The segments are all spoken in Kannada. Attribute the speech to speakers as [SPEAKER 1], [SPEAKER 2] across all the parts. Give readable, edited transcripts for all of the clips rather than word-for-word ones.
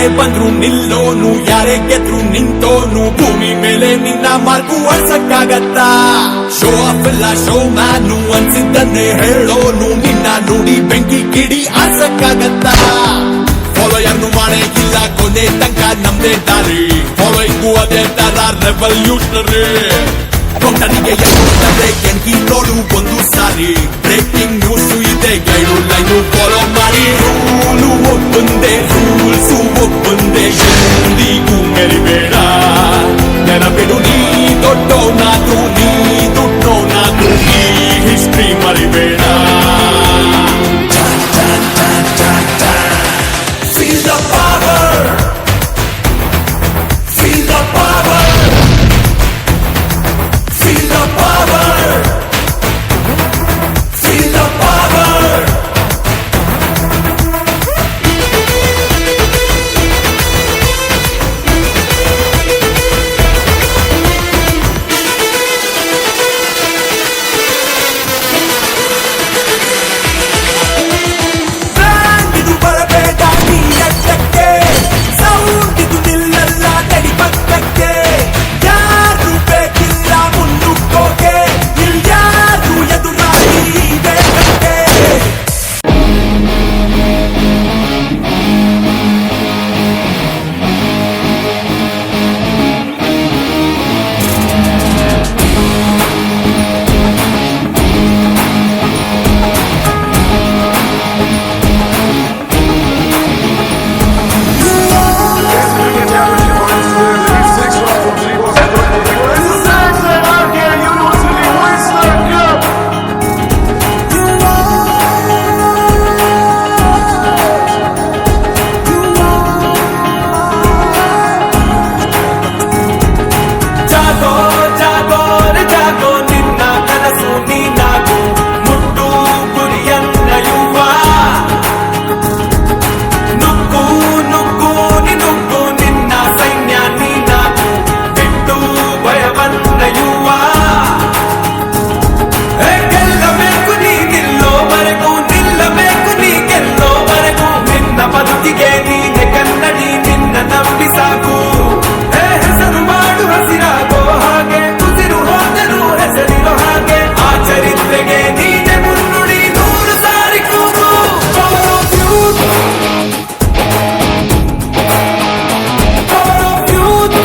[SPEAKER 1] ಯಾರೇ ಬಂದ್ರು ನಿಲ್ಲೋನು, ಯಾರೇ ಗೆದ್ರು ನಿಂತೋನು, ಭೂಮಿ ಮೇಲೆ ನಿನ್ನ ಮಾರ್ಗು ಅಳ್ಸಕ್ಕಾಗತ್ತಾ? ಶೋ ಆಫ್ ಇಲ್ಲ ಶೋ ಮ್ಯಾನು, ಅನ್ಸಿದ್ದನ್ನೇ ಹೇಳೋನು, ನಿನ್ನ ನುಡಿ ಬೆಂಕಿ ಕಿಡಿ ಆರ್ಸಕ್ಕಾಗತ್ತಾ? ಫಾಲೋಯರ್ನು ಮಾಡೇ ಇಲ್ಲ ಕೊನೆ ತನಕ ನಮ್ದೇ ದಾರಿ, ಫಾಲೋಯಿಂಗು ಅದೇ ತರ ರೆವಲ್ಯೂಷನರಿ. ಕೊಟ್ಟನಿಗೆ ಎಂಕಿ ನೋಡು ಒಂದು ಸಾರಿ, ಬ್ರೇಕಿಂಗ್ ನ್ಯೂಸ್ ಇದೆ ಗೈಡು ಲೈನು ಫಾಲೋ ಮಾಡಿ. ರೂಲು ಒಬ್ಬಂದೇ, ರೂಲ್ಸು ಒಬ್ಬಂದೇ, ಎಂದಿಗೂ ಮೆರಿಬೇಡ. ನೆನಪಿಡು ನೀ ದೊಡ್ಡೋನಾದ್ರು, ನೀ ದುಡ್ಡೋನಾದ್ರು, ಈ ಹಿಸ್ಟ್ರಿ ಮರಿಬೇಡ. Feel the power, feel the power, feel the power, feel the power. Brand ಇದು ಬರಬೇಡ ನೀ ಅಡ್ಡಕ್ಕೆ, ಸೌಂಡ್ ಇದು ನಿಲ್ಲಲ್ಲ ನಡಿ ಪಕ್ಕಕ್ಕೆ. ಯಾರು ಬೇಕಿಲ್ಲ ಮುನ್ನುಗ್ಗೋಕೆ, ಇಲ್ಯಾರು ಎದುರಾಗಿ ಬೇಕಕ್ಕೆ. ಜಾಗೋ ಜಾಗೋ ರೆ ಜಾಗೋ, ನಿನ್ನ ಕನಸು ನೀನಾಗು, ಮುಟ್ಟು ಗುರಿಯನ್ನ ಯುವ. ನುಗ್ಗು ನುಗ್ಗು ನುಗ್ಗು, ನಿನ್ನ ಸೈನ್ಯ ನೀನಾಗು, ಬಿಟ್ಟು ಭಯವನ್ನ ಯುವ. ಗೆಲ್ಲಬೇಕು ನೀ ನಿಲ್ಲೋವರೆಗೂ, ನಿಲ್ಲಬೇಕು ನೀ ಗೆಲ್ಲೋವರೆಗೂ, ನಿನ್ನ ಬದುಕಿಗೆ ನೀನೆ ಕನ್ನಡಿ, ನಿನ್ನ ನಂಬಿ ಸಾಕು. ಹೆಸರು ಮಾಡು ಹಸಿರಾಗೋ ಹಾಗೆ, ಉಸಿರು ಹೋದರೂ ಹೆಸರಿರೋ ಹಾಗೆ, ಆ ಚರಿತ್ರೆಗೆ ನೀನೆ ಮುನ್ನುಡಿ, ನೂರು ಸಾರಿ ಕೂಗು. Power of youth, power of youth,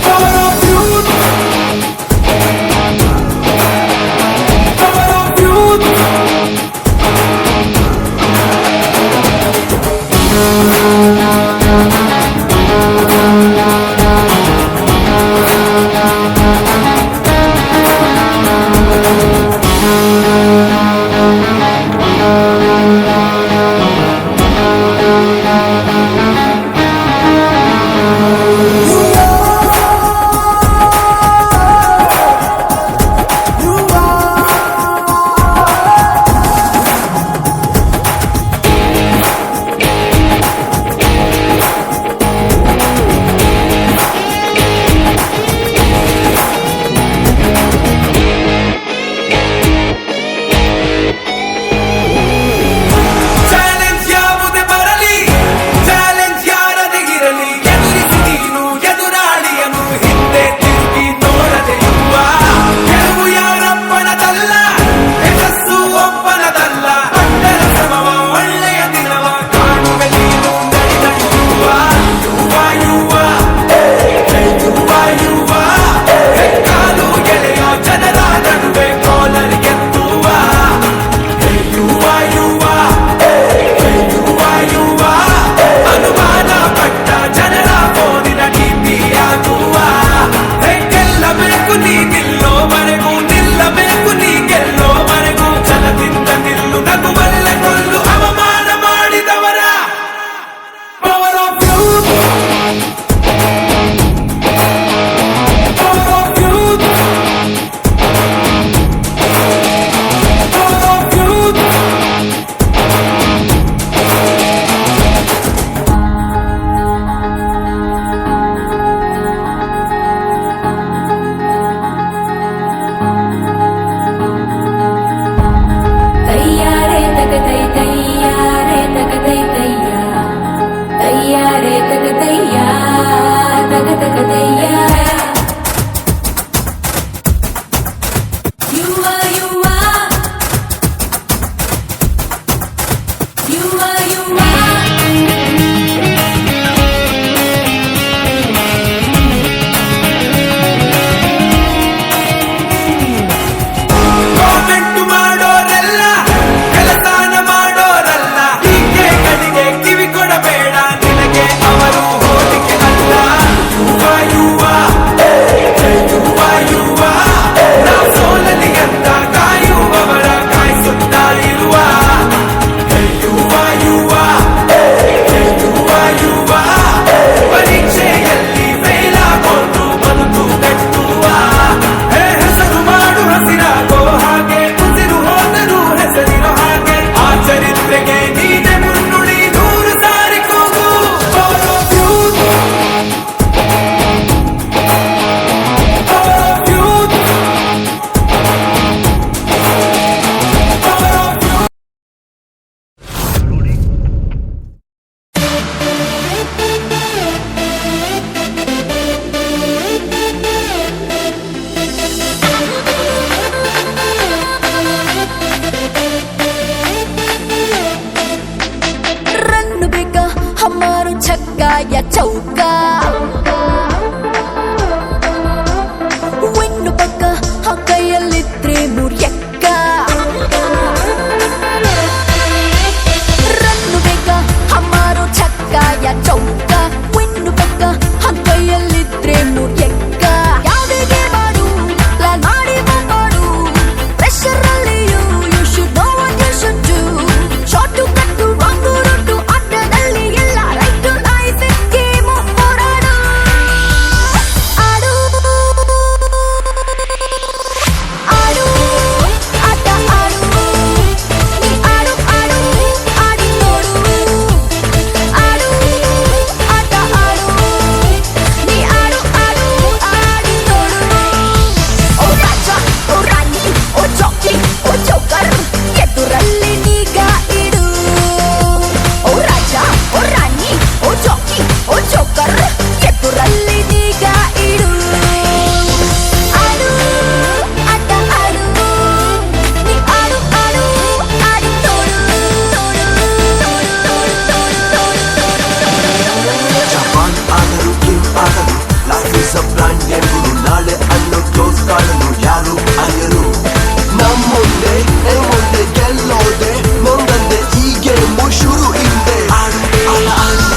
[SPEAKER 1] power of youth, power of youth. Comment ಮಾಡೋರೆಲ್ಲ ಕೆಲಸಾನ ಮಾಡೋರಲ್ಲ, ಟೀಕೆಗಳಿಗೆ ಕಿವಿ ಕೊಡಬೇಡ, ನಿನಗೆ ಅವರು ಹೋಲಿಕೆ ಅಲ್ಲ. ಯುವ ನಾ ಸೋಲಲಿ ಅಂತ ಕಾಯುವವರ ಕಾಯಿಸುತ್ತಾ ಇರುವ ಯುವ ಪರೀಕ್ಷೆಯಲ್ಲಿ ಫೇಲ್ ಆಗೋದು ಬದುಕು ಕಟ್ಟುವ. ಹೆಸರು ಮಾಡು ಹಸಿರಾಗೋ ಹಾಗೆ, ಉಸಿರು ಹೋದರೂ ಹೆಸರಿರೋ ಹಾಗೆ, ಆ ಚರಿತ್ರೆಗೆ ನೀನೆ ಮುನ್ನುಡಿ, ನೂರು ಸಾರಿ ಕೂಗು.
[SPEAKER 2] रन बेगा हमारो छक्का या चौका, विन बग्ग हाँ ಕೈಯಲ್ಲಿದ್ರೆ ಮುರ್ಯಕ್ಕ. रन बेगा हमारो छक्का या चौका, विन बग्ग हाँ ಕೈಯಲ್ಲಿದ್ರೆ ಮುರ್ಯಕ್ಕ. ಯಾವುದೇ ಗೇಮ್ ಆಡು, ಪ್ಲಾನ್ ಮಾಡಿ ಮಾಡು, ಪ್ರೆಷರ್ ಅಲ್ಲಿಯೂ you should know what you should do. Shortcut wrong route, ಆಟದಲ್ಲಿ ಎಲ್ಲ ರೈಟು, ಲೈಫ್ ಗೇಮು ಹೋರಾಡು. ಆಡು ಆಡು ಆಟ ಆಡು, ನೀ ಆಡು ಆಡು ಆಡಿ ನೋಡು. ಆಡು ಆಟ ಆಡು, ನೀ ಆಡು ಆಡು ಆಡಿ ನೋಡು. ಓ ರಾಜ, ಓ ರಾಣಿ, ಓ ಜಾಕಿ, ಓ ಜೋಕರ್, ಎದುರಲ್ಲಿ ನೀಗ ಇಡು. ಓ ರಾಜ, ಓ ರಾಣಿ, ಓ ಜಾಕಿ, ಓ ಜೋಕರ್, ಎದುರಲ್ಲಿ ನೀಗ ಇಡು. ಆಡು ಆಟ ಆಡು, ನೀ ಆಡು ಆಡು ಆಡಿ ನೋಡು.
[SPEAKER 3] ಜಪಾನ್ ಆದರೂ ಕಿಂಗ್ ಆಗಲು ಲೈಫ್ ಇಸ್ ಅ ಬ್ರಾಂಡ್ ಎಂಬುದು ನಾಳೆ ಅನ್ನೋ ಕ್ಲೋಸ್ ಕಾಣಲು ಯಾರು ಅರಿಯರು. ನಮ್ಮುಂದೆ ಮುಂದೆ ಗೆಲ್ಲೋದೆ ನೊಂದಂದೆ ಈ ಗೇಮು ಶುರು ಹಿಂದೆ. ಆಡು ಆಟ ಆಡು,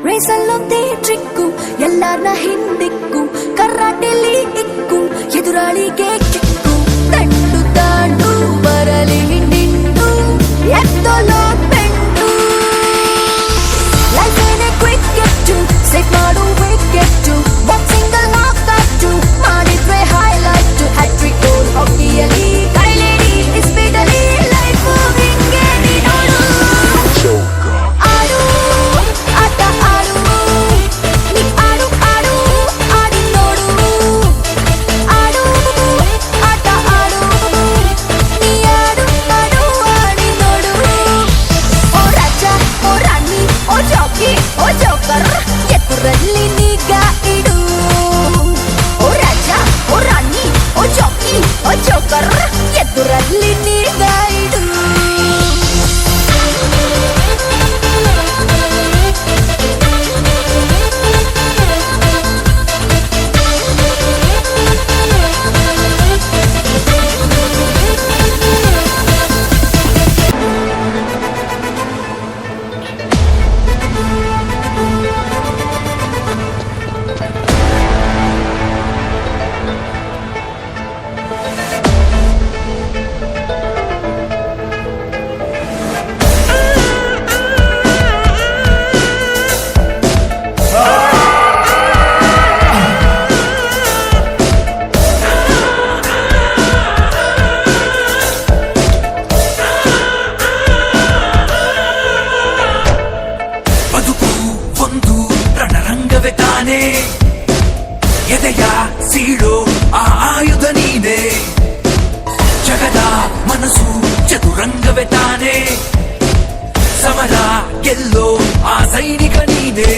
[SPEAKER 2] ರೇಸಲ್ಲೊಂದೇ ಟ್ರಿಕ್ಕು, ಎಲ್ಲಾರ್ನ ಹಿಂದಿಕ್ಕು, ಕರಾಟೆಲಿ ಇಕ್ಕು, ಎದುರಾಳಿಗೆ ಕಿಕ್ಕು. ತಂಡು ತಾಂಡು ಬರಲಿ ಹಿಂಡಿಂಡು, ಎತ್ತಲೋ ಪೆಂಡು. ಲೈಫ್ ಏನೇ ಕ್ರಿಕೆಟ್ಟು, ಸೇಫ್ ಮಾಡು ವಿಕೆಟ್ಟು, ಬಾಕ್ಸಿಂಗ್ ನಾಕೌಟು, ಮಾಡಿದ್ರೆ ಹೈಲೈಟ್. ಹ್ಯಾಟ್ರಿಕ್ ಗೋಲ್ ಹಾಕಿಯಲ್ಲಿ ಕೈಲೇಡಿ, ಸ್ಪೀಡಲ್ಲಿ ಲೈಫ್ ಹಿಂಗೆ ನೀ ನೋಡು. ಆಡು ಆಟ ಆಡು, ನೀ ಆಡು ಆಡು ಆಡಿ ನೋಡು. ಆಡು ಆಟ ಆಡು, ನೀ ಆಡು ಆಡು ಆಡಿ ನೋಡು. ಓ ರಾಜ, ಓ ರಾಣಿ, ಓ ಜಾಕಿ, ಓ ಜೋಕರ್, ಎದುರಲ್ಲಿ ನೀಗ ಇಡು. ಓ ರಾಜ, ಓ ರಾಣಿ, ಓ ಜಾಕಿ, ಓ ಜೋಕರ್, ಎದುರಲ್ಲಿ ನೀಗ ಇಡು.
[SPEAKER 1] ಎದೆಯ ಸೀಳೋ ಆ ಆಯುಧ ನೀನೆ, ಜಗದ ಮನಸ್ಸು ಚತುರಂಗವೇ ತಾನೆ, ಸಮರ ಗೆಲ್ಲೋ ಆ ಸೈನಿಕ ನೀನೆ.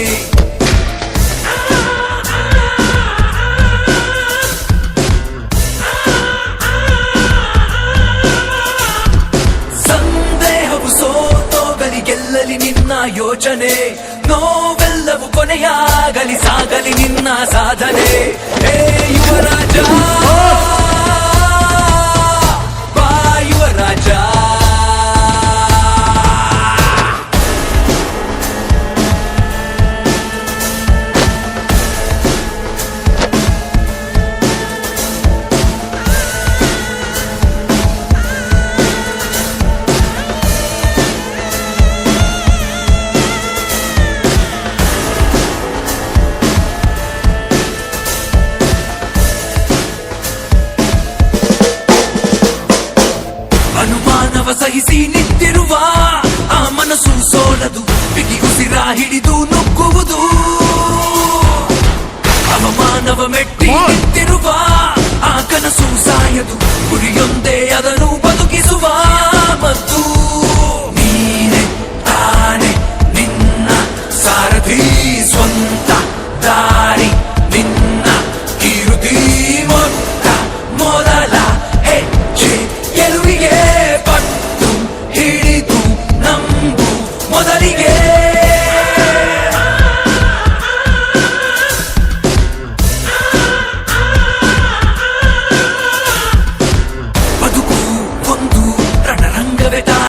[SPEAKER 4] ಸಾಗಲಿ ಸಾಗಲಿ ನಿನ್ನ ಸಾಧನೆ ಹೇ ಯುವರಾಜ ಬಾ ಯುವರಾಜ ಅನುಮಾನವ ಸಹಿಸಿ ನಿಂತಿರುವ ಆ ಮನಸ್ಸು ಸೋಲದು ಬಿಗಿ ಉಸಿರ ಹಿಡಿದು ನುಗ್ಗುವುದು ಅವಮಾನವ ಮೆಟ್ಟಿ ನಿಂತಿರುವ ಆ ಕನಸು ಸಾಯದು ಗುರಿಯೊಂದೇ ಅದನ್ನು ಬದುಕಿಸುವ ಮತ್ತು ನೀನೆ ತಾನೆ ನಿನ್ನ ಸಾರಥಿ ಸ್ವಂತ ದಾರಿ ನಿನ್ನ ಕೀರುತಿ ಮೊತ್ತ ಮೊದಲ ಹೆಜ್ಜೆ ಗೆಲುವಿಗೆ ಪಟ್ಟು ಹಿಡಿದು ನಂಬು ಮೊದಲಿಗೆ